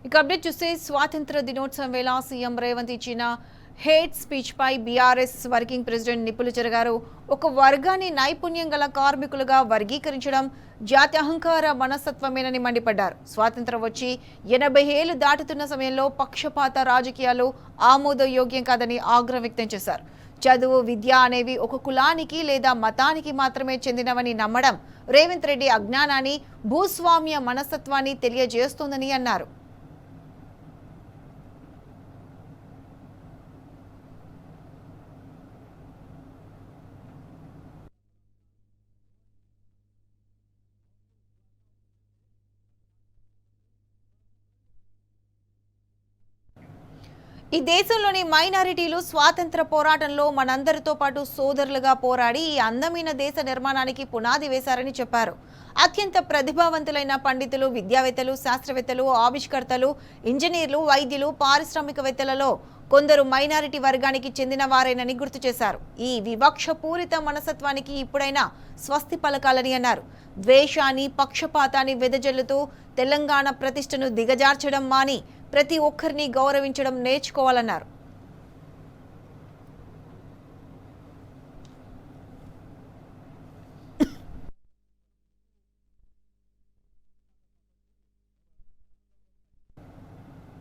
ఇక అప్డేట్ చూస్తే స్వాతంత్ర దినోత్సవం వేళ సీఎం రేవంత్ ఇచ్చిన హేట్ స్పీచ్ పై బీఆర్ఎస్ వర్కింగ్ ప్రెసిడెంట్ నిపుల్ గారు ఒక వర్గాన్ని నైపుణ్యం గల కార్మికులుగా వర్గీకరించడం జాతి అహంకార మనస్తత్వమేనని మండిపడ్డారు. స్వాతంత్రం వచ్చి 80 ఏళ్లు దాటుతున్న సమయంలో పక్షపాత రాజకీయాలు ఆమోదయోగ్యం కాదని ఆగ్రహం వ్యక్తం చేశారు. చదువు, విద్య అనేవి ఒక కులానికి లేదా మతానికి మాత్రమే చెందినవని నమ్మడం రేవంత్ రెడ్డి అజ్ఞానాన్ని, భూస్వామ్య మనస్తత్వాన్ని తెలియజేస్తోందని అన్నారు. ఈ దేశంలోని మైనారిటీలు స్వాతంత్ర పోరాటంలో మనందరితో పాటు సోదరులుగా పోరాడి ఈ అందమైన దేశ నిర్మాణానికి పునాది వేశారని చెప్పారు. అత్యంత ప్రతిభావంతులైన పండితులు, విద్యావేత్తలు, శాస్త్రవేత్తలు, ఆవిష్కర్తలు, ఇంజనీర్లు, వైద్యులు, పారిశ్రామికవేత్తలలో కొందరు మైనారిటీ వర్గానికి చెందిన వారేనని గుర్తు చేశారు. ఈ వివక్షపూరిత మనస్తత్వానికి ఇప్పుడైనా స్వస్తి పలకాలని అన్నారు. ద్వేషాన్ని, పక్షపాతాన్ని వెదజల్లుతూ తెలంగాణ ప్రతిష్టను దిగజార్చడం మాని ప్రతి ఒక్కరిని గౌరవించడం నేర్చుకోవాలన్నారు.